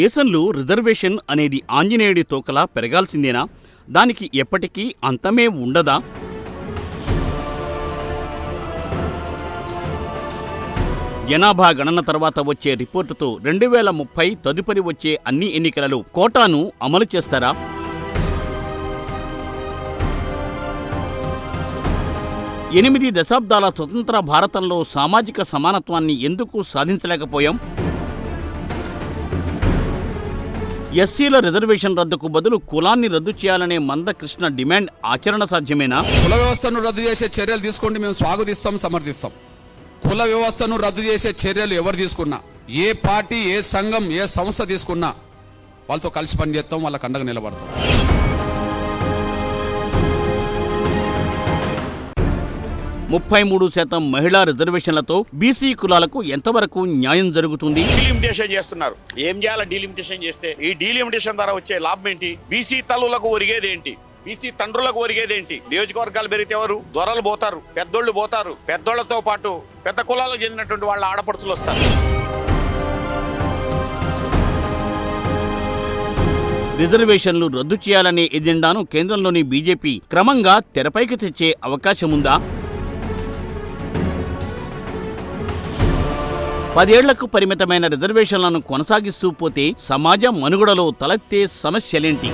దేశంలో రిజర్వేషన్ అనేది ఆంజనేయుడి తోకలా పెరగాల్సిందేనా? దానికి ఎప్పటికీ అంతమే ఉండదా? జనాభా గణన తర్వాత వచ్చే రిపోర్టుతో 2030 తదుపరి వచ్చే అన్ని ఎన్నికలలో కోటాను అమలు చేస్తారా? ఎనిమిది దశాబ్దాల స్వతంత్ర భారతంలో సామాజిక సమానత్వాన్ని ఎందుకు సాధించలేకపోయాం? ఎస్సీల రిజర్వేషన్ రద్దుకు బదులు కులాన్ని రద్దు చేయాలనే మందకృష్ణ డిమాండ్ ఆచరణ సాధ్యమేనా? కుల వ్యవస్థను రద్దు చేసే చర్యలు తీసుకోండి, మేము స్వాగతిస్తాం, సమర్థిస్తాం. కుల వ్యవస్థను రద్దు చేసే చర్యలు ఎవరు తీసుకున్నా, ఏ పార్టీ, ఏ సంఘం, ఏ సంస్థ తీసుకున్నా వాళ్ళతో కలిసి పనిచేస్తాం, వాళ్ళకి అండగా నిలబడతాం. ముప్పై 33% మహిళా రిజర్వేషన్లతో బీసీ కులాలకు ఎంతవరకు న్యాయం జరుగుతుంది? డీలిమిటేషన్ చేస్తున్నారు. ఏం చేయాలి? డీలిమిటేషన్ చేస్తే ఈ డీలిమిటేషన్ ద్వారా వచ్చే లాభం ఏంటి? బీసీ తల్లులకు ఒరిగేదేంటి? బీసీ తండ్రులకు ఒరిగేదేంటి? నియోజకవర్గాలు పెరిగితే ఎవరు? దొరలు పోతారు, పెద్దోళ్ళు పోతారు. పెద్దోళ్లతో పాటు పెద్ద కులాలకు చెందినటువంటి వాళ్ళ ఆడపడుచులు వస్తారు. రిజర్వేషన్లు రద్దు చేయాలనే ఎజెండాను కేంద్రంలోని బీజేపీ క్రమంగా తెరపైకి తెచ్చే అవకాశముందా? 10 ఏళ్లకు పరిమితమైన రిజర్వేషన్లను కొనసాగిస్తూ పోతే సమాజ మనుగడలో తలెత్తే సమస్యలేంటి?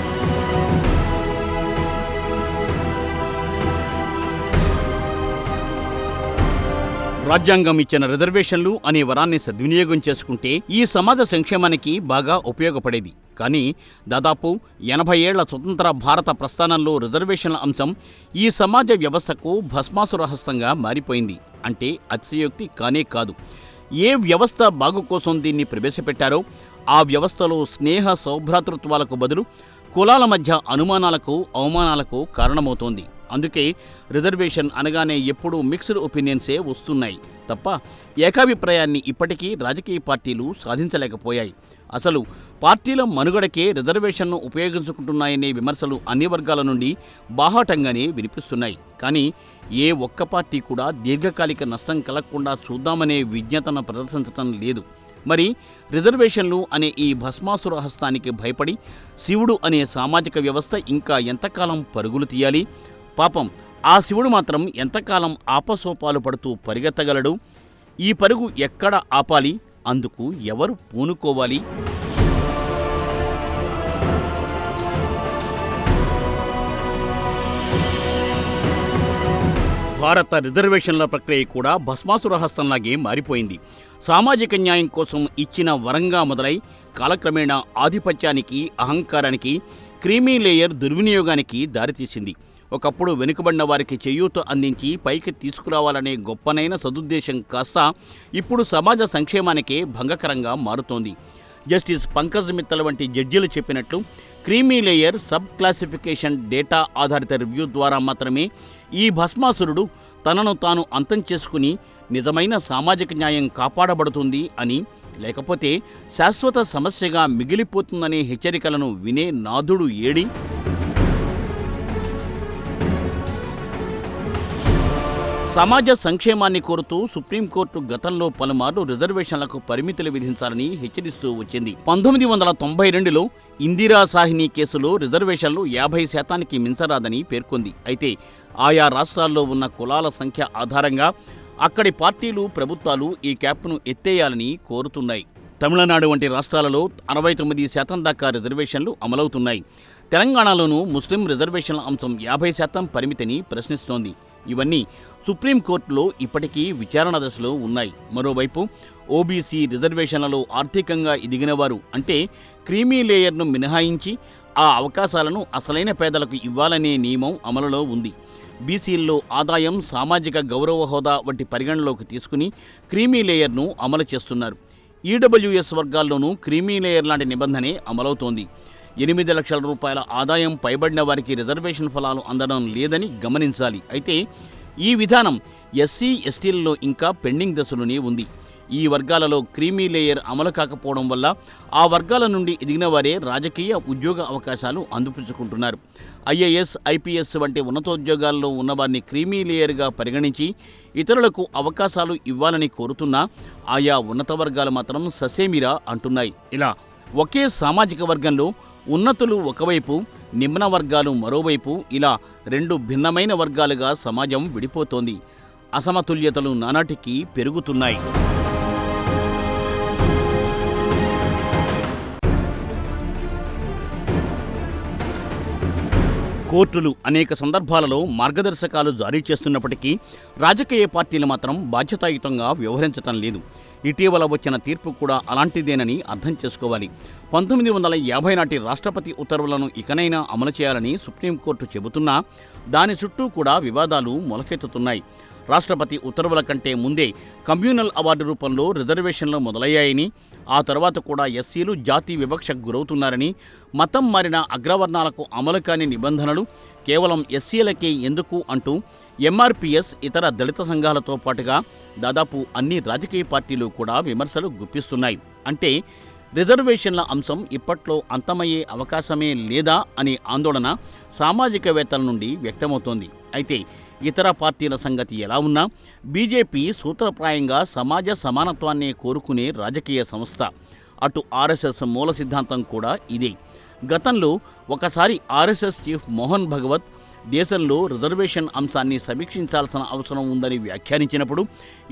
రాజ్యాంగం ఇచ్చిన రిజర్వేషన్లు అనే వరాన్ని సద్వినియోగం చేసుకుంటే ఈ సమాజ సంక్షేమానికి బాగా ఉపయోగపడేది. కానీ దాదాపు 80 ఏళ్ల స్వతంత్ర భారత ప్రస్థానంలో రిజర్వేషన్ల అంశం ఈ సమాజ వ్యవస్థకు భస్మాసురహస్తంగా మారిపోయింది అంటే అతిశయోక్తి కానే కాదు. ఏ వ్యవస్థ బాగు కోసం దీన్ని ప్రవేశపెట్టారో ఆ వ్యవస్థలో స్నేహ సౌభ్రాతృత్వాలకు బదులు కులాల మధ్య అనుమానాలకు, అవమానాలకు కారణమవుతోంది. అందుకే రిజర్వేషన్ అనగానే ఎప్పుడూ మిక్స్డ్ ఒపీనియన్సే వస్తున్నాయి తప్ప ఏకాభిప్రాయాన్ని ఇప్పటికీ రాజకీయ పార్టీలు సాధించలేకపోయాయి. అసలు పార్టీల మనుగడకే రిజర్వేషన్ను ఉపయోగించుకుంటున్నాయనే విమర్శలు అన్ని వర్గాల నుండి బాహాటంగానే వినిపిస్తున్నాయి. కానీ ఏ ఒక్క పార్టీ కూడా దీర్ఘకాలిక నష్టం కలగకుండా చూద్దామనే విజ్ఞతను ప్రదర్శించటం లేదు. మరి రిజర్వేషన్లు అనే ఈ భస్మాసుర హస్తానికి భయపడి శివుడు అనే సామాజిక వ్యవస్థ ఇంకా ఎంతకాలం పరుగులు తీయాలి? పాపం ఆ శివుడు మాత్రం ఎంతకాలం ఆపసోపాలు పడుతూ పరిగెత్తగలడు? ఈ పరుగు ఎక్కడ ఆపాలి? అందుకు ఎవరు పూనుకోవాలి? భారత రిజర్వేషన్ల ప్రక్రియ కూడా భస్మాసురహస్తంలాగే మారిపోయింది. సామాజిక న్యాయం కోసం ఇచ్చిన వరంగా మొదలై కాలక్రమేణా ఆధిపత్యానికి, అహంకారానికి, క్రీమీ లేయర్ దుర్వినియోగానికి దారితీసింది. ఒకప్పుడు వెనుకబడిన వారికి చేయూత అందించి పైకి తీసుకురావాలనే గొప్పనైన సదుద్దేశం కాస్త ఇప్పుడు సమాజ సంక్షేమానికే భంగకరంగా మారుతోంది. జస్టిస్ పంకజ్ మిత్తల్ వంటి జడ్జీలు చెప్పినట్లు creamy layer sub classification data ఆధారిత రివ్యూ ద్వారా మాత్రమే ఈ భస్మాసురుడు తనను తాను అంతం చేసుకుని నిజమైన సామాజిక న్యాయం కాపాడబడుతుంది అని, లేకపోతే శాశ్వత సమస్యగా మిగిలిపోతుందనే హెచ్చరికలను వినే నాథుడు ఏడి? సమాజ సంక్షేమాన్ని కోరుతూ సుప్రీంకోర్టు గతంలో పలుమార్లు రిజర్వేషన్లకు పరిమితులు విధించాలని హెచ్చరిస్తూ వచ్చింది. 1992లో ఇందిరా సాహ్ని కేసులో రిజర్వేషన్లు 50% మించరాదని పేర్కొంది. అయితే ఆయా రాష్ట్రాల్లో ఉన్న కులాల సంఖ్య ఆధారంగా అక్కడి పార్టీలు, ప్రభుత్వాలు ఈ క్యాప్ను ఎత్తేయాలని కోరుతున్నాయి. తమిళనాడు వంటి రాష్ట్రాలలో 69% దాకా రిజర్వేషన్లు అమలవుతున్నాయి. తెలంగాణలోనూ ముస్లిం రిజర్వేషన్ల అంశం 50% పరిమితిని ప్రశ్నిస్తోంది. ఇవన్నీ సుప్రీంకోర్టులో ఇప్పటికీ విచారణ దశలో ఉన్నాయి. మరోవైపు ఓబీసీ రిజర్వేషన్లలో ఆర్థికంగా ఎదిగినవారు అంటే క్రీమీ లేయర్ను మినహాయించి ఆ అవకాశాలను అసలైన పేదలకు ఇవ్వాలనే నియమం అమలులో ఉంది. బీసీల్లో ఆదాయం, సామాజిక గౌరవ హోదా వంటి పరిగణలోకి తీసుకుని క్రీమీ లేయర్ను అమలు చేస్తున్నారు. ఈడబ్ల్యూఎస్ వర్గాల్లోనూ క్రీమీ లేయర్ లాంటి నిబంధనే అమలవుతోంది. 8 లక్షల రూపాయల ఆదాయం పైబడిన వారికి రిజర్వేషన్ ఫలాలు అందడం లేదని గమనించాలి. అయితే ఈ విధానం ఎస్సీ, ఎస్టీలలో ఇంకా పెండింగ్ దశలోనే ఉంది. ఈ వర్గాలలో క్రీమీ లేయర్ అమలు కాకపోవడం వల్ల ఆ వర్గాల నుండి ఎదిగిన వారే రాజకీయ, ఉద్యోగ అవకాశాలు అందిపుచ్చుకుంటున్నారు. ఐఏఎస్, ఐపీఎస్ వంటి ఉన్నతోద్యోగాల్లో ఉన్నవారిని క్రీమీ లేయర్గా పరిగణించి ఇతరులకు అవకాశాలు ఇవ్వాలని కోరుతున్నా ఆయా ఉన్నత వర్గాలు మాత్రం ససేమిరా అంటున్నాయి. ఇలా ఒకే సామాజిక వర్గంలో ఉన్నతులు ఒకవైపు, నిమ్న వర్గాలు మరోవైపు, ఇలా రెండు భిన్నమైన వర్గాలుగా సమాజం విడిపోతోంది. అసమతుల్యతలు నానాటికి పెరుగుతున్నాయి. కోర్టులు అనేక సందర్భాలలో మార్గదర్శకాలు జారీ చేస్తున్నప్పటికీ రాజకీయ పార్టీలు మాత్రం బాధ్యతాయుతంగా వ్యవహరించటం లేదు. ఇటీవల వచ్చిన తీర్పు కూడా అలాంటిదేనని అర్థం చేసుకోవాలి. 1950 నాటి రాష్ట్రపతి ఉత్తర్వులను ఇకనైనా అమలు చేయాలని సుప్రీంకోర్టు చెబుతున్నా దాని చుట్టూ కూడా వివాదాలు మొలకెత్తుతున్నాయి. రాష్ట్రపతి ఉత్తర్వుల కంటే ముందే కమ్యూనల్ అవార్డు రూపంలో రిజర్వేషన్లు మొదలయ్యాయని, ఆ తర్వాత కూడా ఎస్సీలు జాతి వివక్షకు గురవుతున్నారని, మతం మారిన అగ్రవర్ణాలకు అమలు కాని నిబంధనలు కేవలం ఎస్సీలకే ఎందుకు అంటూ ఎంఆర్పీఎస్, ఇతర దళిత సంఘాలతో పాటుగా దాదాపు అన్ని రాజకీయ పార్టీలు కూడా విమర్శలు గుప్పిస్తున్నాయి. అంటే రిజర్వేషన్ల అంశం ఇప్పట్లో అంతమయ్యే అవకాశమే లేదా అనే ఆందోళన సామాజికవేత్తల నుండి వ్యక్తమవుతోంది. అయితే ఇతర పార్టీల సంగతి ఎలా ఉన్నా బీజేపీ సూత్రప్రాయంగా సమాజ సమానత్వాన్నే కోరుకునే రాజకీయ సంస్థ. అటు ఆర్ఎస్ఎస్ మూల సిద్ధాంతం కూడా ఇదే. గతంలో ఒకసారి ఆర్ఎస్ఎస్ చీఫ్ మోహన్ భగవత్ దేశంలో రిజర్వేషన్ అంశాన్ని సమీక్షించాల్సిన అవసరం ఉందని వ్యాఖ్యానించినప్పుడు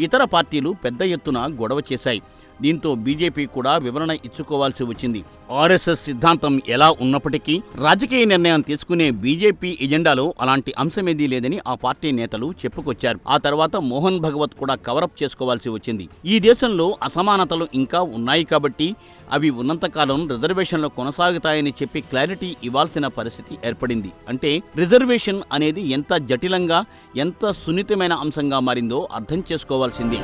ఇతర పార్టీలు పెద్ద ఎత్తున గొడవ చేశాయి. దీంతో బీజేపీ కూడా వివరణ ఇచ్చుకోవాల్సి వచ్చింది. ఆర్ఎస్ఎస్ సిద్ధాంతం ఎలా ఉన్నప్పటికీ రాజకీయ నిర్ణయం తీసుకునే బీజేపీ ఎజెండాలో అలాంటి అంశమేదీ లేదని ఆ పార్టీ నేతలు చెప్పుకొచ్చారు. ఆ తర్వాత మోహన్ భగవత్ కూడా కవరప్ చేసుకోవాల్సి వచ్చింది. ఈ దేశంలో అసమానతలు ఇంకా ఉన్నాయి కాబట్టి అవి ఉన్నంతకాలం రిజర్వేషన్లు కొనసాగుతాయని చెప్పి క్లారిటీ ఇవ్వాల్సిన పరిస్థితి ఏర్పడింది. అంటే రిజర్వేషన్ అనేది ఎంత జటిలంగా, ఎంత సున్నితమైన అంశంగా మారిందో అర్థం చేసుకోవాల్సింది.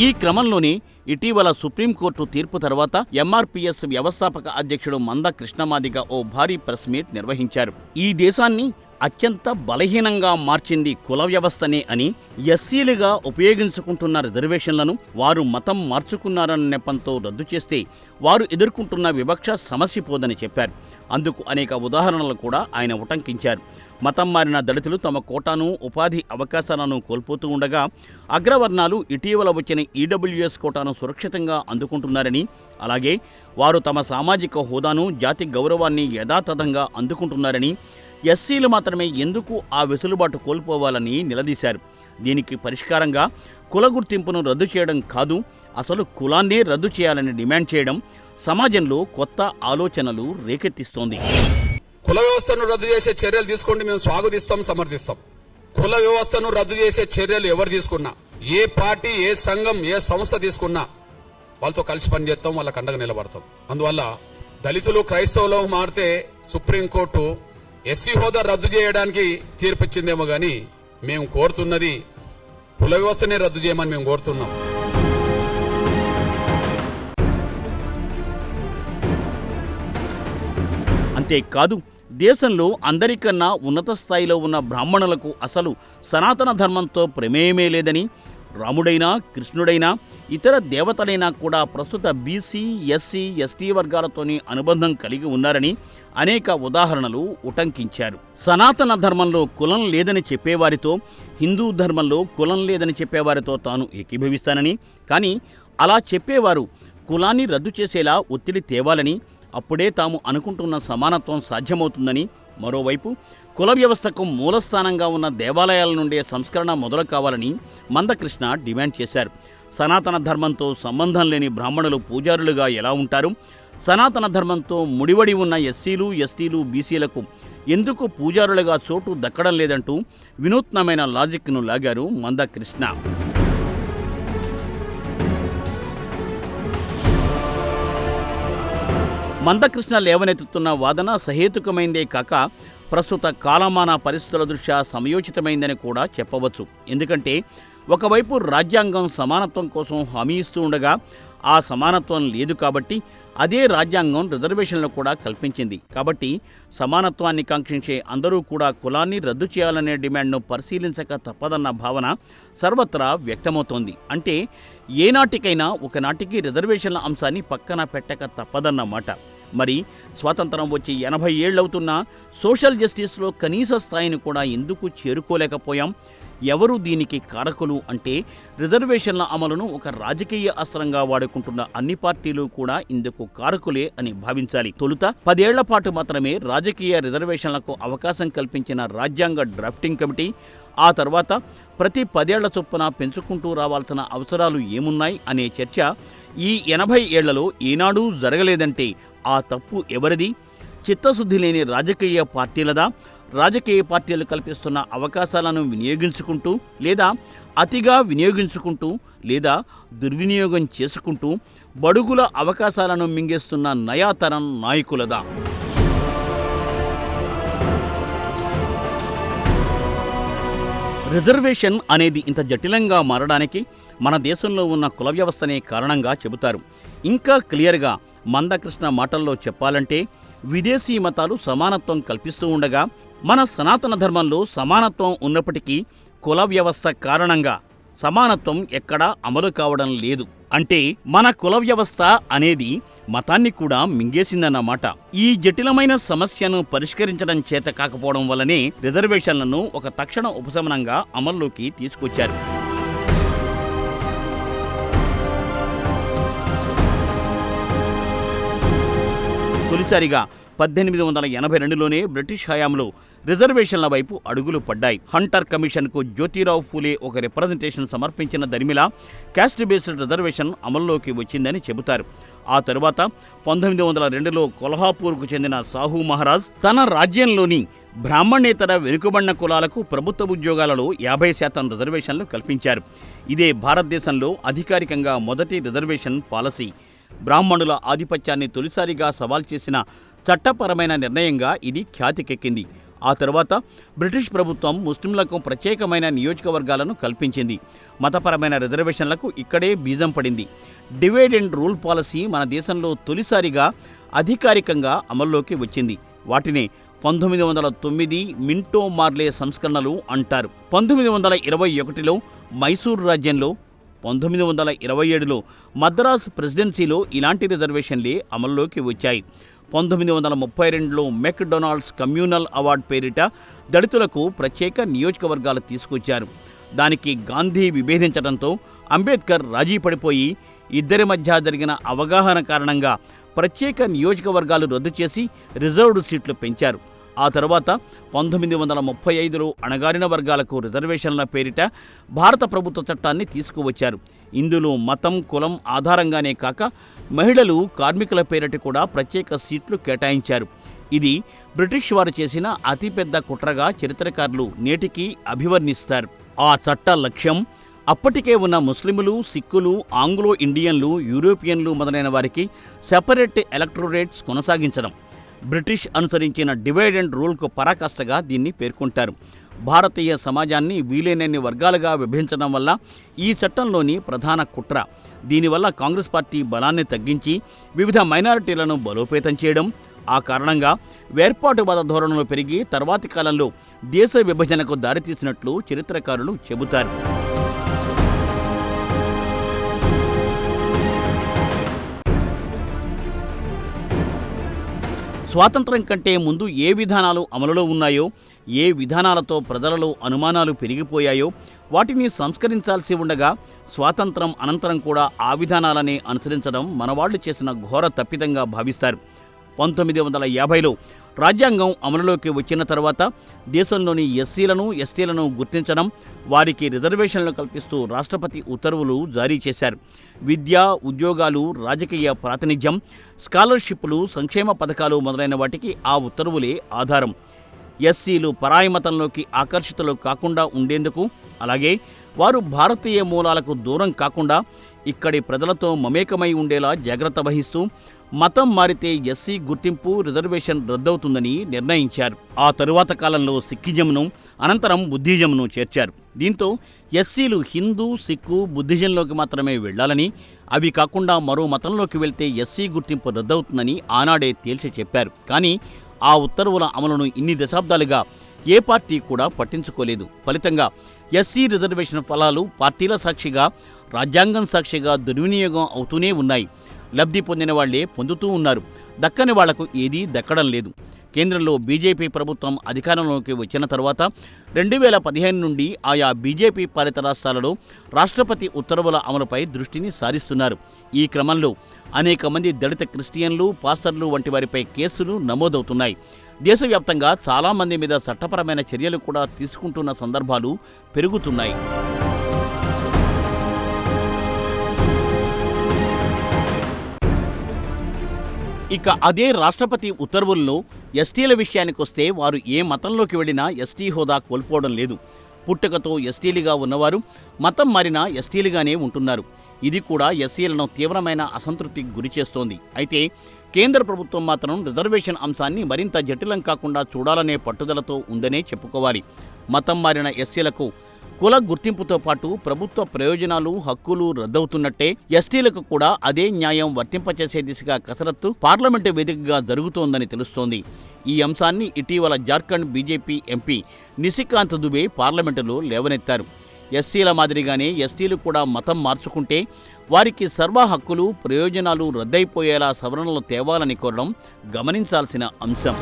ఈ క్రమంలోనే ఇటీవల సుప్రీంకోర్టు తీర్పు తర్వాత ఎంఆర్పీఎస్ వ్యవస్థాపక అధ్యక్షుడు మంద కృష్ణమాదిగ ఓ భారీ ప్రెస్ మీట్ నిర్వహించారు. ఈ దేశాన్ని అత్యంత బలహీనంగా మార్చింది కుల వ్యవస్థనే అని, ఎస్సీలుగా ఉపయోగించుకుంటున్న రిజర్వేషన్లను వారు మతం మార్చుకున్నారన్న నెపంతో రద్దు చేస్తే వారు ఎదుర్కొంటున్న వివక్ష సమసిపోదని చెప్పారు. అందుకు అనేక ఉదాహరణలు కూడా ఆయన ఉటంకించారు. మతం మారిన దళితులు తమ కోటాను, ఉపాధి అవకాశాలను కోల్పోతూ ఉండగా అగ్రవర్ణాలు ఇటీవల వచ్చిన ఈడబ్ల్యూఎస్ కోటాను సురక్షితంగా అందుకుంటున్నారని, అలాగే వారు తమ సామాజిక హోదాను, జాతి గౌరవాన్ని యథాతథంగా అందుకుంటున్నారని, ఎస్సీలు మాత్రమే ఎందుకు ఆ వెసులుబాటు కోల్పోవాలని నిలదీశారు. దీనికి పరిష్కారంగా కుల గుర్తింపును రద్దు చేయడం కాదు, అసలు కులాన్నే రద్దు చేయాలని డిమాండ్ చేయడం సమాజంలో కొత్త ఆలోచనలు రేకెత్తిస్తోంది. కుల వ్యవస్థను రద్దు చేసే చర్యలు తీసుకోండి, మేము స్వాగతిస్తాం, సమర్థిస్తాం. కుల వ్యవస్థను రద్దు చేసే చర్యలు ఎవరు తీసుకున్నా, ఏ పార్టీ, ఏ సంఘం, ఏ సంస్థ తీసుకున్నా వాళ్ళతో కలిసి పనిచేస్తాం, వాళ్ళకి అండగా నిలబడతాం. అందువల్ల దళితులు క్రైస్తవులు మారితే సుప్రీంకోర్టు ఎస్సీ హోదా రద్దు చేయడానికి తీర్పిచ్చిందేమో కానీ మేము కోరుతున్నది కుల వ్యవస్థనే రద్దు చేయమని మేము కోరుతున్నాం. అంతేకాదు, దేశంలో అందరికన్నా ఉన్నత స్థాయిలో ఉన్న బ్రాహ్మణులకు అసలు సనాతన ధర్మంతో ప్రమేయమే లేదని, రాముడైనా, కృష్ణుడైనా, ఇతర దేవతలైనా కూడా ప్రస్తుత బీసీ, ఎస్సీ, ఎస్టీ వర్గాలతోనే అనుబంధం కలిగి ఉన్నారని అనేక ఉదాహరణలు ఉటంకించారు. సనాతన ధర్మంలో కులం లేదని చెప్పేవారితో, హిందూ ధర్మంలో కులం లేదని చెప్పేవారితో తాను ఏకీభవిస్తానని, కానీ అలా చెప్పేవారు కులాన్ని రద్దు చేసేలా ఒత్తిడి తేవాలని, అప్పుడే తాము అనుకుంటున్న సమానత్వం సాధ్యమవుతుందని, మరోవైపు కుల వ్యవస్థకు మూలస్థానంగా ఉన్న దేవాలయాల నుండే సంస్కరణ మొదలు కావాలని మందకృష్ణ డిమాండ్ చేశారు. సనాతన ధర్మంతో సంబంధం లేని బ్రాహ్మణులు పూజారులుగా ఎలా ఉంటారు? సనాతన ధర్మంతో ముడివడి ఉన్న ఎస్సీలు, ఎస్టీలు, బీసీలకు ఎందుకు పూజారులుగా చోటు దక్కడం లేదంటూ వినూత్నమైన లాజిక్ను లాగారు మందకృష్ణ. మందకృష్ణ లేవనెత్తుతున్న వాదన సహేతుకమైందే కాక ప్రస్తుత కాలమాన పరిస్థితుల దృష్ట్యా సమయోచితమైందని కూడా చెప్పవచ్చు. ఎందుకంటే ఒకవైపు రాజ్యాంగం సమానత్వం కోసం హామీ ఇస్తూ ఉండగా ఆ సమానత్వం లేదు కాబట్టి అదే రాజ్యాంగం రిజర్వేషన్లు కూడా కల్పించింది. కాబట్టి సమానత్వాన్ని కాంక్షించే అందరూ కూడా కులాన్ని రద్దు చేయాలనే డిమాండ్ను పరిశీలించక తప్పదన్న భావన సర్వత్రా వ్యక్తమవుతోంది. అంటే ఏనాటికైనా ఒకనాటికి రిజర్వేషన్ల అంశాన్ని పక్కన పెట్టక తప్పదన్నమాట. మరి స్వాతంత్రం వచ్చి 80 ఏళ్లవుతున్నా సోషల్ జస్టిస్లో కనీస స్థాయిని కూడా ఎందుకు చేరుకోలేకపోయాం? ఎవరు దీనికి కారకులు అంటే రిజర్వేషన్ల అమలును ఒక రాజకీయ అస్త్రంగా వాడుకుంటున్న అన్ని పార్టీలు కూడా ఇందుకు కారకులే అని భావించాలి. తొలుత 10 ఏళ్ల పాటు మాత్రమే రాజకీయ రిజర్వేషన్లకు అవకాశం కల్పించిన రాజ్యాంగ డ్రాఫ్టింగ్ కమిటీ ఆ తర్వాత ప్రతి 10 ఏళ్ల చొప్పున పెంచుకుంటూ రావాల్సిన అవసరాలు ఏమున్నాయి అనే చర్చ ఈ 80 ఏళ్లలో ఏనాడూ జరగలేదంటే ఆ తప్పు ఎవరిది? చిత్తశుద్ధి లేని రాజకీయ పార్టీలదా? రాజకీయ పార్టీలు కల్పిస్తున్న అవకాశాలను వినియోగించుకుంటూ లేదా అతిగా వినియోగించుకుంటూ లేదా దుర్వినియోగం చేసుకుంటూ బడుగుల అవకాశాలను మింగేస్తున్న నయాతరం నాయకులదా? రిజర్వేషన్ అనేది ఇంత జటిలంగా మారడానికి మన దేశంలో ఉన్న కుల వ్యవస్థనే కారణంగా చెబుతారు. ఇంకా క్లియర్గా మందకృష్ణ మాటల్లో చెప్పాలంటే విదేశీ మతాలు సమానత్వం కల్పిస్తూ ఉండగా మన సనాతన ధర్మంలో సమానత్వం ఉన్నప్పటికీ కుల వ్యవస్థ కారణంగా సమానత్వం ఎక్కడా అమలు కావడం లేదు. అంటే మన కుల వ్యవస్థ అనేది మతాన్ని కూడా మింగేసిందన్నమాట. ఈ జటిలమైన సమస్యను పరిష్కరించడం చేత కాకపోవడం వల్లనే రిజర్వేషన్లను ఒక తక్షణ ఉపశమనంగా అమల్లోకి తీసుకొచ్చారు. తొలిసారిగా 1882లోనే బ్రిటిష్ హయాంలో రిజర్వేషన్ల వైపు అడుగులు పడ్డాయి. హంటర్ కమిషన్కు జ్యోతిరావు ఫూలే ఒక రిప్రజెంటేషన్ సమర్పించిన దరిమిలా క్యాస్ట్ బేస్డ్ రిజర్వేషన్ అమల్లోకి వచ్చిందని చెబుతారు. ఆ తరువాత 1902లో కొల్హాపూర్కు చెందిన సాహు మహారాజ్ తన రాజ్యంలోని బ్రాహ్మణేతర వెనుకబడిన కులాలకు ప్రభుత్వ ఉద్యోగాలలో 50% రిజర్వేషన్లు కల్పించారు. ఇదే భారతదేశంలో అధికారికంగా మొదటి రిజర్వేషన్ పాలసీ. బ్రాహ్మణుల ఆధిపత్యాన్ని తొలిసారిగా సవాల్ చేసిన చట్టపరమైన నిర్ణయంగా ఇది ఖ్యాతికెక్కింది. ఆ తర్వాత బ్రిటిష్ ప్రభుత్వం ముస్లింలకు ప్రత్యేకమైన నియోజకవర్గాలను కల్పించింది. మతపరమైన రిజర్వేషన్లకు ఇక్కడే బీజం పడింది. డివైడ్ అండ్ రూల్ పాలసీ మన దేశంలో తొలిసారిగా అధికారికంగా అమల్లోకి వచ్చింది. వాటిని 1909 మింటో మార్లే సంస్కరణలు అంటారు. 1921లో మైసూరు రాజ్యంలో, 1927లో మద్రాసు ప్రెసిడెన్సీలో ఇలాంటి రిజర్వేషన్లే అమల్లోకి వచ్చాయి. 1932లో మెక్డొనాల్డ్స్ కమ్యూనల్ అవార్డు పేరిట దళితులకు ప్రత్యేక నియోజకవర్గాలు తీసుకొచ్చారు. దానికి గాంధీ విభేదించడంతో అంబేద్కర్ రాజీ పడిపోయి ఇద్దరి మధ్య జరిగిన అవగాహన కారణంగా ప్రత్యేక నియోజకవర్గాలు రద్దు చేసి రిజర్వ్డ్ సీట్లు పెంచారు. ఆ తర్వాత 1935లో అణగారిన వర్గాలకు రిజర్వేషన్ల పేరిట భారత ప్రభుత్వ చట్టాన్ని తీసుకువచ్చారు. ఇందులో మతం, కులం ఆధారంగానే కాక మహిళలు, కార్మికుల పేరిట కూడా ప్రత్యేక సీట్లు కేటాయించారు. ఇది బ్రిటిష్ వారు చేసిన అతిపెద్ద కుట్రగా చరిత్రకారులు నేటికీ అభివర్ణిస్తారు. ఆ చట్ట లక్ష్యం అప్పటికే ఉన్న ముస్లిములు, సిక్కులు, ఆంగ్లో ఇండియన్లు, యూరోపియన్లు మొదలైన వారికి సెపరేట్ ఎలక్టోరేట్స్ కొనసాగించడం. బ్రిటిష్ అనుసరించిన డివైడ్ అండ్ రూల్కు పరాకాష్ఠగా దీన్ని పేర్కొంటారు. భారతీయ సమాజాన్ని వీలైనన్ని వర్గాలుగా విభజించడం వల్ల ఈ చట్టంలోని ప్రధాన కుట్ర. దీనివల్ల కాంగ్రెస్ పార్టీ బలాన్ని తగ్గించి వివిధ మైనారిటీలను బలోపేతం చేయడం. ఆ కారణంగా వేర్పాటువాద ధోరణులు పెరిగి తర్వాతి కాలంలో దేశ విభజనకు దారితీసినట్లు చరిత్రకారులు చెబుతారు. స్వాతంత్రం కంటే ముందు ఏ విధానాలు అమలులో ఉన్నాయో, ఏ విధానాలతో ప్రజలలో అనుమానాలు పెరిగిపోయాయో వాటిని సంస్కరించాల్సి ఉండగా స్వాతంత్రం అనంతరం కూడా ఆ విధానాలనే అనుసరించడం మనవాళ్లు చేసిన ఘోర తప్పిదంగా భావిస్తారు. 1950లో రాజ్యాంగం అమలులోకి వచ్చిన తర్వాత దేశంలోని ఎస్సీలను, ఎస్టీలను గుర్తించడం, వారికి రిజర్వేషన్లు కల్పిస్తూ రాష్ట్రపతి ఉత్తర్వులు జారీ చేశారు. విద్య, ఉద్యోగాలు, రాజకీయ ప్రాతినిధ్యం, స్కాలర్షిప్లు, సంక్షేమ పథకాలు మొదలైన వాటికి ఆ ఉత్తర్వులే ఆధారం. ఎస్సీలు పరాయి మతంలోకి ఆకర్షితులు కాకుండా ఉండేందుకు, అలాగే వారు భారతీయ మూలాలకు దూరం కాకుండా ఇక్కడి ప్రజలతో మమేకమై ఉండేలా జాగ్రత్త వహిస్తూ మతం మారితే ఎస్సీ గుర్తింపు, రిజర్వేషన్ రద్దవుతుందని నిర్ణయించారు. ఆ తరువాత కాలంలో సిక్కిజంను, అనంతరం బుద్ధిజంను చేర్చారు. దీంతో ఎస్సీలు హిందూ, సిక్కు, బుద్ధిజంలోకి మాత్రమే వెళ్లాలని, అవి కాకుండా మరో మతంలోకి వెళ్తే ఎస్సీ గుర్తింపు రద్దవుతుందని ఆనాడే తేల్చి చెప్పారు. కానీ ఆ ఉత్తర్వుల అమలును ఇన్ని దశాబ్దాలుగా ఏ పార్టీ కూడా పట్టించుకోలేదు. ఫలితంగా ఎస్సీ రిజర్వేషన్ ఫలాలు పార్టీల సాక్షిగా, రాజ్యాంగం సాక్షిగా దుర్వినియోగం అవుతూనే ఉన్నాయి. లబ్ధి పొందిన వాళ్లే పొందుతూ ఉన్నారు. దక్కని వాళ్లకు ఏదీ దక్కడం లేదు. కేంద్రంలో బీజేపీ ప్రభుత్వం అధికారంలోకి వచ్చిన తర్వాత 2015 నుండి ఆయా బీజేపీ పాలిత రాష్ట్రాలలో రాష్ట్రపతి ఉత్తర్వుల అమలుపై దృష్టిని సారిస్తున్నారు. ఈ క్రమంలో అనేక మంది దళిత క్రిస్టియన్లు, పాస్టర్లు వంటి వారిపై కేసులు నమోదవుతున్నాయి. దేశవ్యాప్తంగా చాలామంది మీద చట్టపరమైన చర్యలు కూడా తీసుకుంటున్న సందర్భాలు పెరుగుతున్నాయి. ఇక అదే రాష్ట్రపతి ఉత్తర్వుల్లో ఎస్టీల విషయానికొస్తే వారు ఏ మతంలోకి వెళ్ళినా ఎస్టీ హోదా కోల్పోవడం లేదు. పుట్టుకతో ఎస్టీలుగా ఉన్నవారు మతం మారినా ఎస్టీలుగానే ఉంటున్నారు. ఇది కూడా ఎస్సీలను తీవ్రమైన అసంతృప్తికి గురిచేస్తోంది. అయితే కేంద్ర ప్రభుత్వం మాత్రం రిజర్వేషన్ అంశాన్ని మరింత జటిలం కాకుండా చూడాలనే పట్టుదలతో ఉందనే చెప్పుకోవాలి. మతం మారిన ఎస్సీలకు కుల గుర్తింపుతో పాటు ప్రభుత్వ ప్రయోజనాలు, హక్కులు రద్దవుతున్నట్టే ఎస్టీలకు కూడా అదే న్యాయం వర్తింపచేసే దిశగా కసరత్తు పార్లమెంటు వేదికగా జరుగుతోందని తెలుస్తోంది. ఈ అంశాన్ని ఇటీవల జార్ఖండ్ బీజేపీ ఎంపీ నిశికాంత్ దుబే పార్లమెంటులో లేవనెత్తారు. ఎస్సీల మాదిరిగానే ఎస్టీలు కూడా మతం మార్చుకుంటే వారికి సర్వ హక్కులు, ప్రయోజనాలు రద్దయిపోయేలా సవరణలు తేవాలని కోరడం గమనించాల్సిన అంశం.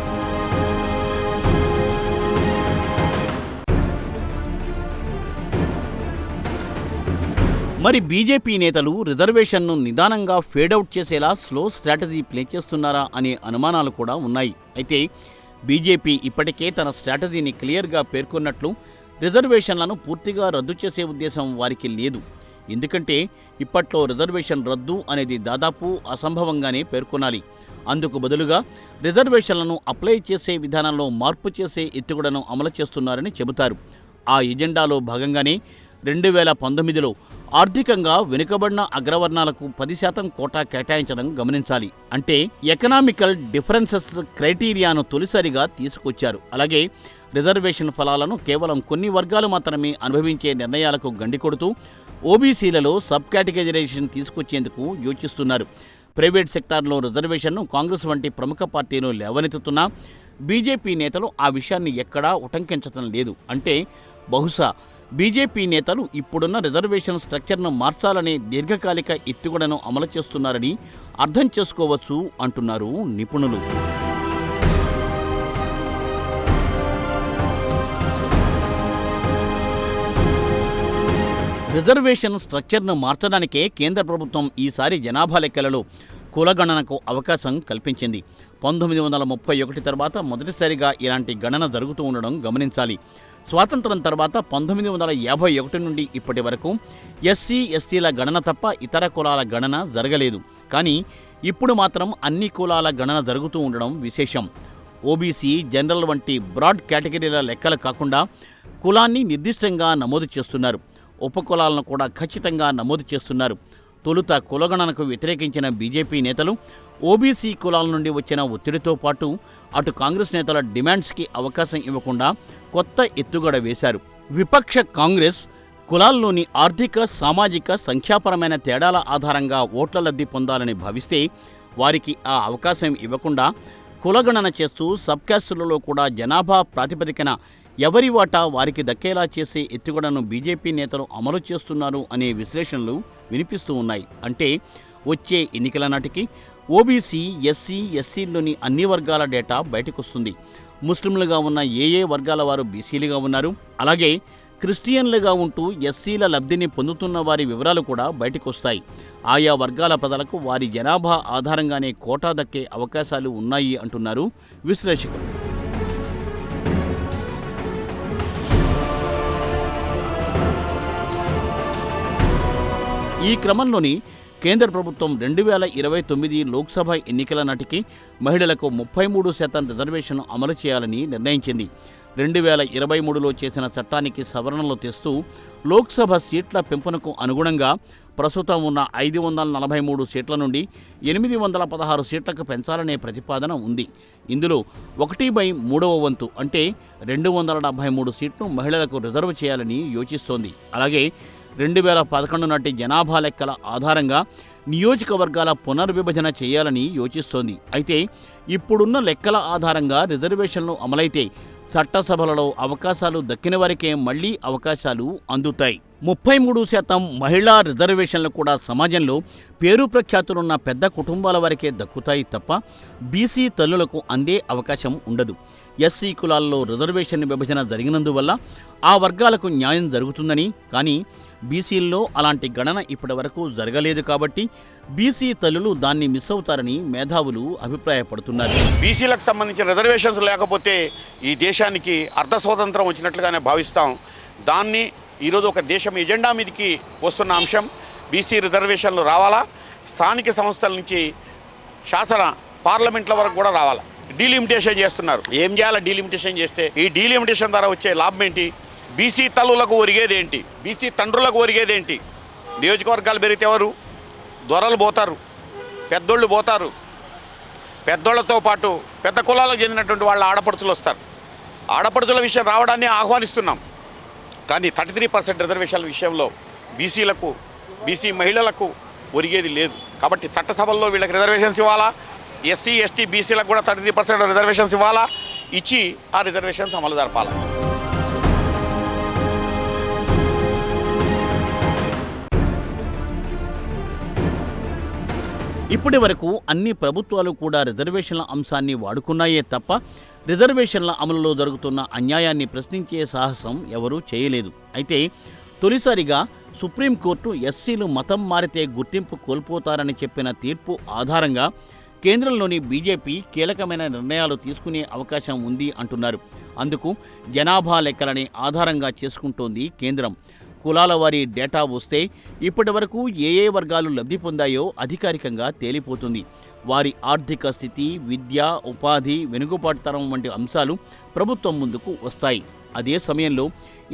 మరి బీజేపీ నేతలు రిజర్వేషన్ను నిదానంగా ఫేడౌట్ చేసేలా స్లో స్ట్రాటజీ ప్లే చేస్తున్నారా అనే అనుమానాలు కూడా ఉన్నాయి. అయితే బీజేపీ ఇప్పటికే తన స్ట్రాటజీని క్లియర్గా పేర్కొన్నట్లు రిజర్వేషన్లను పూర్తిగా రద్దు చేసే ఉద్దేశం వారికి లేదు. ఎందుకంటే ఇప్పట్లో రిజర్వేషన్ రద్దు అనేది దాదాపు అసంభవంగానే పేర్కొనాలి. అందుకు బదులుగా రిజర్వేషన్లను అప్లై చేసే విధానంలో మార్పు చేసే ఎత్తుగడను అమలు చేస్తున్నారని చెబుతారు. ఆ ఎజెండాలో భాగంగానే 2019లో ఆర్థికంగా వెనుకబడిన అగ్రవర్ణాలకు 10% కోటా కేటాయించడం గమనించాలి. అంటే ఎకనామికల్ డిఫరెన్సెస్ క్రైటీరియాను తొలిసారిగా తీసుకొచ్చారు. అలాగే రిజర్వేషన్ ఫలాలను కేవలం కొన్ని వర్గాలు మాత్రమే అనుభవించే నిర్ణయాలకు గండికొడుతూ ఓబీసీలలో సబ్ కేటగిరైజేషన్ తీసుకొచ్చేందుకు యోచిస్తున్నారు. ప్రైవేట్ సెక్టార్లో రిజర్వేషన్ను కాంగ్రెస్ వంటి ప్రముఖ పార్టీలు లేవనెత్తుతున్నా బీజేపీ నేతలు ఆ విషయాన్ని ఎక్కడా ఉటంకించటం లేదు. అంటే బహుశా బీజేపీ నేతలు ఇప్పుడున్న రిజర్వేషన్ స్ట్రక్చర్ను మార్చాలనే దీర్ఘకాలిక ఎత్తుగడను అమలు చేస్తున్నారని అర్థం చేసుకోవచ్చు అంటున్నారు నిపుణులు. రిజర్వేషన్ స్ట్రక్చర్ను మార్చడానికే కేంద్ర ప్రభుత్వం ఈసారి జనాభా లెక్కలలో కులగణనకు అవకాశం కల్పించింది. 1931 తర్వాత మొదటిసారిగా ఇలాంటి గణన జరుగుతూ ఉండడం గమనించాలి. స్వాతంత్రం తర్వాత 1951 నుండి ఇప్పటి వరకు ఎస్సీ, ఎస్టీల గణన తప్ప ఇతర కులాల గణన జరగలేదు. కానీ ఇప్పుడు మాత్రం అన్ని కులాల గణన జరుగుతూ ఉండడం విశేషం. ఓబీసీ, జనరల్ వంటి బ్రాడ్ కేటగిరీల లెక్కలు కాకుండా కులాన్ని నిర్దిష్టంగా నమోదు చేస్తున్నారు. ఉపకులాలను కూడా ఖచ్చితంగా నమోదు చేస్తున్నారు. తొలుత కులగణనకు వ్యతిరేకించిన బీజేపీ నేతలు ఓబీసీ కులాల నుండి వచ్చిన ఒత్తిడితో పాటు అటు కాంగ్రెస్ నేతల డిమాండ్స్కి అవకాశం ఇవ్వకుండా కొత్త ఎత్తుగడ వేశారు. విపక్ష కాంగ్రెస్ కులాల్లోని ఆర్థిక, సామాజిక, సంఖ్యాపరమైన తేడాల ఆధారంగా ఓట్ల లబ్ధి పొందాలని భావిస్తే వారికి ఆ అవకాశం ఇవ్వకుండా కులగణన చేస్తూ సబ్కాస్టులలో కూడా జనాభా ప్రాతిపదికన ఎవరి వాటా వారికి దక్కేలా చేసే ఎత్తుగడను బీజేపీ నేతలు అమలు చేస్తున్నారు అనే విశ్లేషణలు వినిపిస్తూ ఉన్నాయి. అంటే వచ్చే ఎన్నికల నాటికి ఓబీసీ, ఎస్సీ, ఎస్సీల్లోని అన్ని వర్గాల డేటా బయటకొస్తుంది. ముస్లింలుగా ఉన్న ఏ వర్గాల వారు బీసీలుగా ఉన్నారు, అలాగే క్రిస్టియన్లుగా ఉంటూ ఎస్సీల లబ్ధిని పొందుతున్న వారి వివరాలు కూడా బయటకొస్తాయి. ఆయా వర్గాల ప్రజలకు వారి జనాభా ఆధారంగానే కోటా దక్కే అవకాశాలు ఉన్నాయి అంటున్నారు విశ్లేషకులు. ఈ క్రమంలోని కేంద్ర ప్రభుత్వం 2029 లోక్సభ ఎన్నికల నాటికి మహిళలకు 33% రిజర్వేషన్ అమలు చేయాలని నిర్ణయించింది. 2023లో చేసిన చట్టానికి సవరణలు తెస్తూ లోక్సభ సీట్ల పెంపునకు అనుగుణంగా ప్రస్తుతం ఉన్న 543 సీట్ల నుండి 816 సీట్లకు పెంచాలనే ప్రతిపాదన ఉంది. ఇందులో 1/3వ వంతు అంటే 273 సీట్లు మహిళలకు రిజర్వ్ చేయాలని యోచిస్తోంది. అలాగే 2011 నాటి జనాభా లెక్కల ఆధారంగా నియోజకవర్గాల పునర్విభజన చేయాలని యోచిస్తోంది. అయితే ఇప్పుడున్న లెక్కల ఆధారంగా రిజర్వేషన్లు అమలైతే చట్టసభలలో అవకాశాలు దక్కిన వారికే మళ్లీ అవకాశాలు అందుతాయి. 33% మహిళా రిజర్వేషన్లు కూడా సమాజంలో పేరు ప్రఖ్యాతులున్న పెద్ద కుటుంబాల వరకే దక్కుతాయి తప్ప బీసీ తల్లులకు అందే అవకాశం ఉండదు. ఎస్సీ కులాల్లో రిజర్వేషన్ విభజన జరిగినందువల్ల ఆ వర్గాలకు న్యాయం జరుగుతుందని, కానీ బీసీల్లో అలాంటి గణన ఇప్పటివరకు జరగలేదు కాబట్టి బీసీ తల్లులు దాన్ని మిస్ అవుతారని మేధావులు అభిప్రాయపడుతున్నారు. బీసీలకు సంబంధించిన రిజర్వేషన్స్ లేకపోతే ఈ దేశానికి అర్ధ స్వాతంత్రం వచ్చినట్లుగానే భావిస్తాం. దాన్ని ఈరోజు ఒక దేశం ఎజెండా మీదకి వస్తున్న అంశం. బీసీ రిజర్వేషన్లు రావాలా, స్థానిక సంస్థల నుంచి శాసన పార్లమెంట్ల వరకు కూడా రావాలా. డీలిమిటేషన్ చేస్తున్నారు. ఏం చేయాలి? డీలిమిటేషన్ చేస్తే ఈ డీలిమిటేషన్ ద్వారా వచ్చే లాభం ఏంటి? బీసీ తల్లులకు ఒరిగేదేంటి? బీసీ తండ్రులకు ఒరిగేదేంటి? నియోజకవర్గాలు పెరిగితే ఎవరు? దొరలు పోతారు, పెద్దోళ్ళు పోతారు. పెద్దోళ్లతో పాటు పెద్ద కులాలకు చెందినటువంటి వాళ్ళ ఆడపడుచులు వస్తారు. ఆడపడుచుల విషయం రావడాన్ని ఆహ్వానిస్తున్నాం. కానీ 33% రిజర్వేషన్ల విషయంలో బీసీ మహిళలకు ఒరిగేది లేదు. కాబట్టి చట్టసభల్లో వీళ్ళకి రిజర్వేషన్స్ ఇవ్వాలా. ఎస్సీ ఎస్టీ బీసీలకు కూడా 33% రిజర్వేషన్స్ ఇవ్వాలా. ఇచ్చి ఆ రిజర్వేషన్స్ అమలు జరపాలి. ఇప్పటి వరకు అన్ని ప్రభుత్వాలు కూడా రిజర్వేషన్ల అంశాన్ని వాడుకున్నాయే తప్ప రిజర్వేషన్ల అమలులో జరుగుతున్న అన్యాయాన్ని ప్రశ్నించే సాహసం ఎవరూ చేయలేదు. అయితే తొలిసారిగా సుప్రీంకోర్టు ఎస్సీలు మతం మారితే గుర్తింపు కోల్పోతారని చెప్పిన తీర్పు ఆధారంగా కేంద్రంలోని బీజేపీ కీలకమైన నిర్ణయాలు తీసుకునే అవకాశం ఉంది అంటున్నారు. అందుకు జనాభా లెక్కలని ఆధారంగా చేసుకుంటోంది కేంద్రం. కులాల వారి డేటా వస్తే ఇప్పటి వరకు ఏ వర్గాలు లబ్ధి పొందాయో అధికారికంగా తేలిపోతుంది. వారి ఆర్థిక స్థితి, విద్య, ఉపాధి, వెనుకబాటుతనం వంటి అంశాలు ప్రభుత్వం ముందుకు వస్తాయి. అదే సమయంలో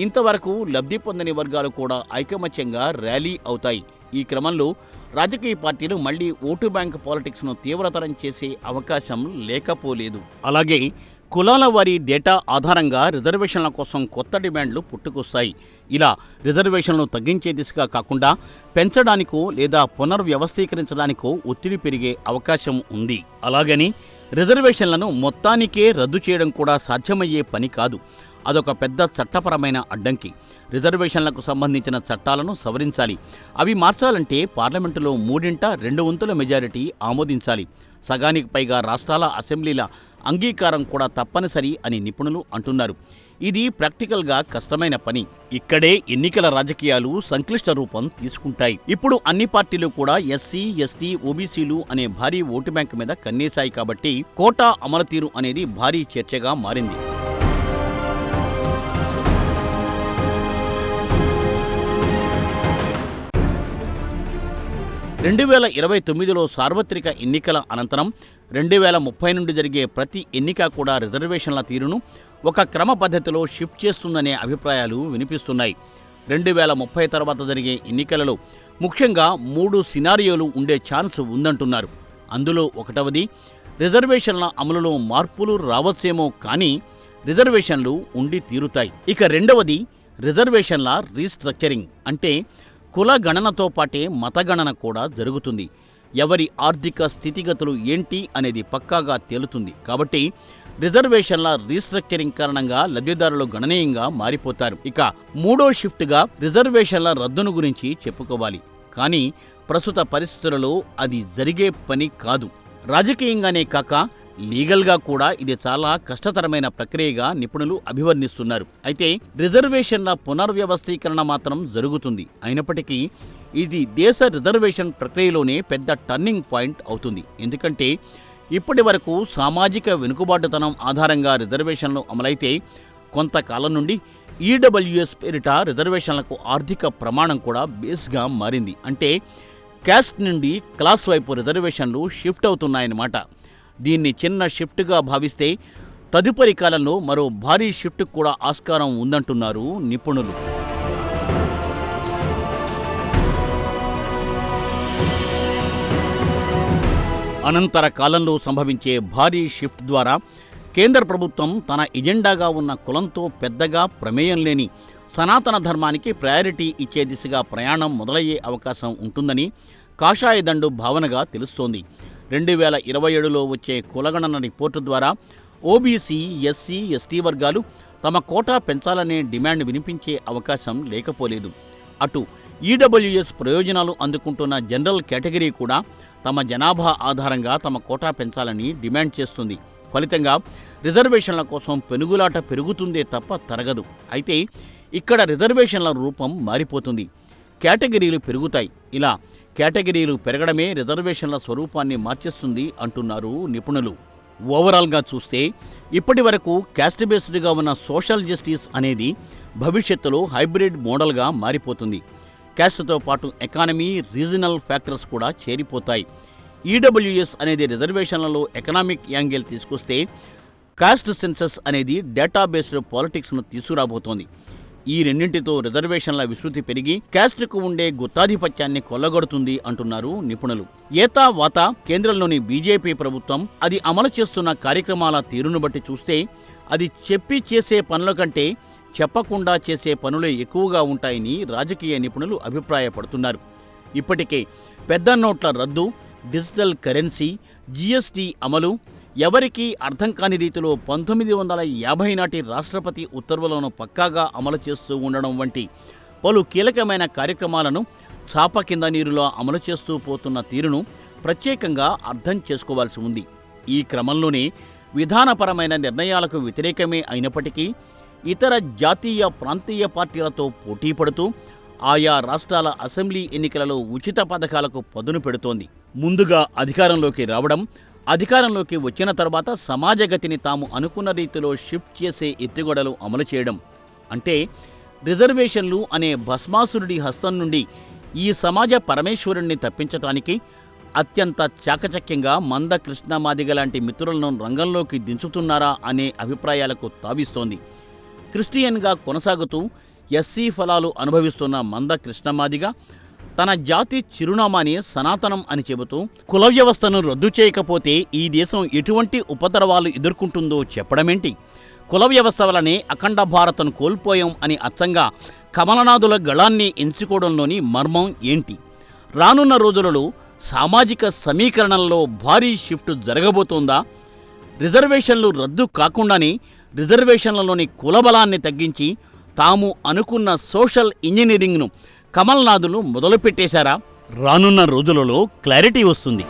ఇంతవరకు లబ్ధి పొందని వర్గాలు కూడా ఐకమత్యంగా ర్యాలీ అవుతాయి. ఈ క్రమంలో రాజకీయ పార్టీలు మళ్లీ ఓటు బ్యాంక్ పాలిటిక్స్ను తీవ్రతరం చేసే అవకాశం లేకపోలేదు. అలాగే కులాల వారి డేటా ఆధారంగా రిజర్వేషన్ల కోసం కొత్త డిమాండ్లు పుట్టుకొస్తాయి. ఇలా రిజర్వేషన్లు తగ్గించే దిశగా కాకుండా పెంచడానికో లేదా పునర్వ్యవస్థీకరించడానికో ఒత్తిడి పెరిగే అవకాశం ఉంది. అలాగని రిజర్వేషన్లను మొత్తానికే రద్దు చేయడం కూడా సాధ్యమయ్యే పని కాదు. అదొక పెద్ద చట్టపరమైన అడ్డంకి. రిజర్వేషన్లకు సంబంధించిన చట్టాలను సవరించాలి. అవి మార్చాలంటే పార్లమెంటులో 3/2 మెజారిటీ ఆమోదించాలి. సగానికి పైగా రాష్ట్రాల అసెంబ్లీల అంగీకారం కూడా తప్పనిసరి అని నిపుణులు అంటున్నారు. ఇది ప్రాక్టికల్గా కష్టమైన పని. ఇక్కడే ఎన్నికల రాజకీయాలు సంక్లిష్ట రూపం తీసుకుంటాయి. ఇప్పుడు అన్ని పార్టీలు కూడా ఎస్సీ, ఎస్టీ, ఓబీసీలు అనే భారీ ఓటు బ్యాంక్ మీద కన్నేశాయి కాబట్టి కోటా అమలు తీరు అనేది భారీ చర్చగా మారింది. (2029) సార్వత్రిక ఎన్నికల అనంతరం 2030 నుండి జరిగే ప్రతి ఎన్నిక కూడా రిజర్వేషన్ల తీరును ఒక క్రమ పద్ధతిలో షిఫ్ట్ చేస్తుందనే అభిప్రాయాలు వినిపిస్తున్నాయి. 2030 తర్వాత జరిగే ఎన్నికలలో ముఖ్యంగా 3 సినారియోలు ఉండే ఛాన్స్ ఉందంటున్నారు. అందులో ఒకటవది రిజర్వేషన్ల అమలులో మార్పులు రావచ్చేమో కానీ రిజర్వేషన్లు ఉండి తీరుతాయి. ఇక రెండవది రిజర్వేషన్ల రీస్ట్రక్చరింగ్, అంటే కుల గణనతో పాటే మతగణన కూడా జరుగుతుంది. ఎవరి ఆర్థిక స్థితిగతులు ఏంటి అనేది పక్కాగా తేలుతుంది. కాబట్టి రిజర్వేషన్ల రీస్ట్రక్చరింగ్ కారణంగా లబ్ధిదారులు గణనీయంగా మారిపోతారు. ఇక మూడో షిఫ్ట్గా రిజర్వేషన్ల రద్దును గురించి చెప్పుకోవాలి. కానీ ప్రస్తుత పరిస్థితులలో అది జరిగే పని కాదు. రాజకీయంగానే కాక లీగల్గా కూడా ఇది చాలా కష్టతరమైన ప్రక్రియగా నిపుణులు అభివర్ణిస్తున్నారు. అయితే రిజర్వేషన్ల పునర్వ్యవస్థీకరణ మాత్రం జరుగుతుంది. అయినప్పటికీ ఇది దేశ రిజర్వేషన్ ప్రక్రియలోనే పెద్ద టర్నింగ్ పాయింట్ అవుతుంది. ఎందుకంటే ఇప్పటి వరకు సామాజిక వెనుకబాటుతనం ఆధారంగా రిజర్వేషన్లు అమలైతే కొంతకాలం నుండి ఈడబ్ల్యూఎస్ పేరిట రిజర్వేషన్లకు ఆర్థిక ప్రమాణం కూడా బేస్గా మారింది. అంటే క్యాస్ట్ నుండి క్లాస్ వైపు రిజర్వేషన్లు షిఫ్ట్ అవుతున్నాయన్నమాట. దీన్ని చిన్న షిఫ్ట్గా భావిస్తే తదుపరి కాలంలో మరో భారీ షిఫ్ట్ కూడా ఆస్కారం ఉందంటున్నారు నిపుణులు. అనంతర కాలంలో సంభవించే భారీ షిఫ్ట్ ద్వారా కేంద్ర ప్రభుత్వం తన ఎజెండాగా ఉన్న కులంతో పెద్దగా ప్రమేయం లేని సనాతన ధర్మానికి ప్రయారిటీ ఇచ్చే దిశగా ప్రయాణం మొదలయ్యే అవకాశం ఉంటుందని కాషాయ దండు భావనగా తెలుస్తోంది. 2027లో వచ్చే కులగణన రిపోర్టు ద్వారా ఓబీసీ, ఎస్సీ, ఎస్టీ వర్గాలు తమ కోటా పెంచాలనే డిమాండ్ వినిపించే అవకాశం లేకపోలేదు. అటు ఈడబ్ల్యూఎస్ ప్రయోజనాలు అందుకుంటున్న జనరల్ కేటగిరీ కూడా తమ జనాభా ఆధారంగా తమ కోటా పెంచాలని డిమాండ్ చేస్తుంది. ఫలితంగా రిజర్వేషన్ల కోసం పెనుగులాట పెరుగుతుందే తప్ప తరగదు. అయితే ఇక్కడ రిజర్వేషన్ల రూపం మారిపోతుంది. కేటగిరీలు పెరుగుతాయి. ఇలా కేటగిరీలు పెరగడమే రిజర్వేషన్ల స్వరూపాన్ని మార్చేస్తుంది అంటున్నారు నిపుణులు. ఓవరాల్గా చూస్తే ఇప్పటి వరకు క్యాస్ట్ బేస్డ్గా ఉన్న సోషల్ జస్టిస్ అనేది భవిష్యత్తులో హైబ్రిడ్ మోడల్గా మారిపోతుంది. క్యాస్ట్తో పాటు ఎకానమీ, రీజనల్ ఫ్యాక్టర్స్ కూడా చేరిపోతాయి. ఈడబ్ల్యూఎస్ అనేది రిజర్వేషన్లలో ఎకనామిక్ యాంగిల్ తీసుకొస్తే కాస్ట్ సెన్సస్ అనేది డేటాబేస్డ్ పాలిటిక్స్ను తీసుకురాబోతోంది. ఈ రెండింటితో రిజర్వేషన్ల విస్తృతి పెరిగి క్యాస్ట్కు ఉండే గుత్తాధిపత్యాన్ని కొల్లగొడుతుంది అంటున్నారు నిపుణులు. ఏతా వాతా కేంద్రంలోని బీజేపీ ప్రభుత్వం అది అమలు చేస్తున్న కార్యక్రమాల తీరును బట్టి చూస్తే అది చెప్పి చేసే పనుల కంటే చెప్పకుండా చేసే పనులే ఎక్కువగా ఉంటాయని రాజకీయ నిపుణులు అభిప్రాయపడుతున్నారు. ఇప్పటికే పెద్ద నోట్ల రద్దు, డిజిటల్ కరెన్సీ, జీఎస్టీ అమలు, ఎవరికీ అర్థం కాని రీతిలో 1950 నాటి రాష్ట్రపతి ఉత్తర్వులను పక్కాగా అమలు చేస్తూ ఉండడం వంటి పలు కీలకమైన కార్యక్రమాలను చాప కింద నీరులో అమలు చేస్తూ పోతున్న తీరును ప్రత్యేకంగా అర్థం చేసుకోవాల్సి ఉంది. ఈ క్రమంలోనే విధానపరమైన నిర్ణయాలకు వ్యతిరేకమే అయినప్పటికీ ఇతర జాతీయ, ప్రాంతీయ పార్టీలతో పోటీ పడుతూ ఆయా రాష్ట్రాల అసెంబ్లీ ఎన్నికలలో ఉచిత పథకాలకు పదును పెడుతోంది. ముందుగా అధికారంలోకి రావడం, అధికారంలోకి వచ్చిన తర్వాత సమాజగతిని తాము అనుకున్న రీతిలో షిఫ్ట్ చేసే ఎత్తుగడలు అమలు చేయడం. అంటే రిజర్వేషన్లు అనే భస్మాసురుడి హస్తం నుండి ఈ సమాజ పరమేశ్వరుణ్ణి తప్పించటానికి అత్యంత చాకచక్యంగా మంద కృష్ణమాదిగ లాంటి మిత్రులను రంగంలోకి దించుతున్నారా అనే అభిప్రాయాలకు తావిస్తోంది. క్రిస్టియన్గా కొనసాగుతూ ఎస్సీ ఫలాలు అనుభవిస్తున్న మంద కృష్ణమాదిగ తన జాతి చిరునామాని సనాతనం అని చెబుతూ కుల వ్యవస్థను రద్దు చేయకపోతే ఈ దేశం ఎటువంటి ఉపద్రవాలు ఎదుర్కొంటుందో చెప్పడమేంటి? కుల వ్యవస్థ వలనే అఖండ భారత్ను కోల్పోయాం అని అచ్చంగా కమలనాథుల గళాన్ని ఎంచుకోవడంలోని మర్మం ఏంటి? రానున్న రోజులలో సామాజిక సమీకరణల్లో భారీ షిఫ్ట్ జరగబోతోందా? రిజర్వేషన్లు రద్దు కాకుండానే రిజర్వేషన్లలోని కులబలాన్ని తగ్గించి తాము అనుకున్న సోషల్ ఇంజనీరింగ్ను కమల్నాథులు మొదలుపెట్టేశారా? రానున్న రోజులలో క్లారిటీ వస్తుంది.